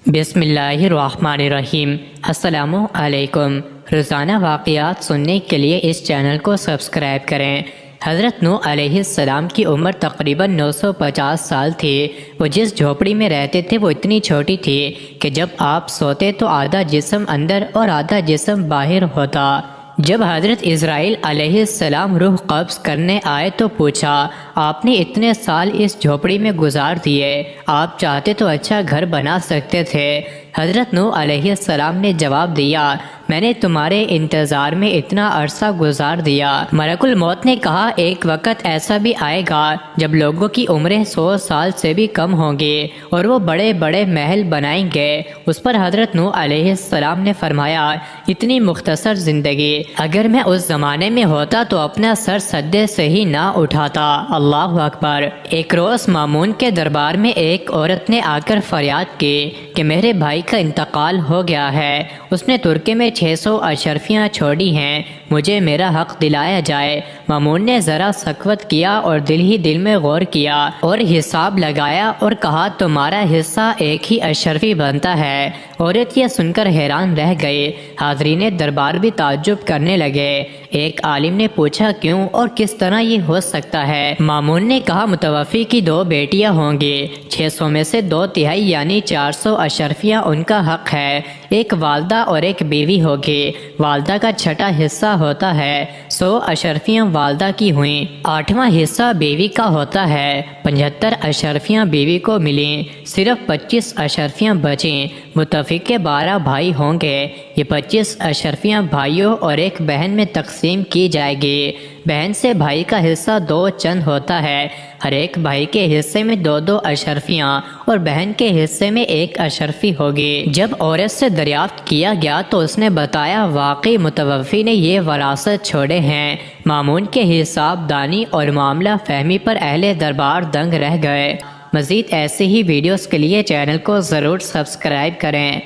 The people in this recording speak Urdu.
بسم اللہ الرحمن الرحیم۔ السلام علیکم۔ روزانہ واقعات سننے کے لیے اس چینل کو سبسکرائب کریں۔ حضرت نوح علیہ السلام کی عمر تقریباً 950 سال تھی۔ وہ جس جھوپڑی میں رہتے تھے وہ اتنی چھوٹی تھی کہ جب آپ سوتے تو آدھا جسم اندر اور آدھا جسم باہر ہوتا۔ جب حضرت اسرائیل علیہ السلام روح قبض کرنے آئے تو پوچھا، آپ نے اتنے سال اس جھوپڑی میں گزار دیے، آپ چاہتے تو اچھا گھر بنا سکتے تھے۔ حضرت نوح علیہ السلام نے جواب دیا، میں نے تمہارے انتظار میں اتنا عرصہ گزار دیا۔ ملک الموت نے کہا، ایک وقت ایسا بھی آئے گا جب لوگوں کی عمریں 100 سال سے بھی کم ہوں گی اور وہ بڑے بڑے محل بنائیں گے۔ اس پر حضرت نوح علیہ السلام نے فرمایا، اتنی مختصر زندگی، اگر میں اس زمانے میں ہوتا تو اپنا سر سجدے سے ہی نہ اٹھاتا۔ اللہ اکبر۔ ایک روز مامون کے دربار میں ایک عورت نے آ کر فریاد کی کہ میرے بھائی کا انتقال ہو گیا ہے، اس نے ترکے میں 600 اشرفیاں چھوڑی ہیں، مجھے میرا حق دلایا جائے۔ مامون نے ذرا سکوت کیا اور دل ہی دل میں غور کیا اور حساب لگایا اور کہا، تمہارا حصہ ایک ہی اشرفی بنتا ہے۔ عورت یہ سن کر حیران رہ گئی۔ حاضرین دربار بھی تعجب کرنے لگے۔ ایک عالم نے پوچھا، کیوں اور کس طرح یہ ہو سکتا ہے؟ مامون نے کہا، متوفی کی 2 بیٹیاں ہوں گی، 600 میں سے 2/3 یعنی 400 اشرفیاں ان کا حق ہے، ایک والدہ اور ایک بیوی ہوگی، والدہ کا 6واں حصہ ہوتا ہے، 100 اشرفیاں والدہ کی ہوئیں، 8واں حصہ بیوی کا ہوتا ہے، 75 اشرفیاں بیوی کو ملیں، صرف 25 اشرفیاں بچیں۔ متوفی کے 12 بھائی ہوں گے، یہ 25 اشرفیاں بھائیوں اور ایک بہن میں تقسیم کی جائے گی۔ بہن سے بھائی کا حصہ 2 چند ہوتا ہے، ہر ایک بھائی کے حصے میں 2 اشرفیاں اور بہن کے حصے میں 1 اشرفی ہوگی۔ جب عورت سے دریافت کیا گیا تو اس نے بتایا، واقعی متوفی نے یہ وراثت چھوڑے ہیں۔ مامون کے حساب دانی اور معاملہ فہمی پر اہل دربار دنگ رہ گئے۔ مزید ایسے ہی ویڈیوز کے لیے چینل کو ضرور سبسکرائب کریں۔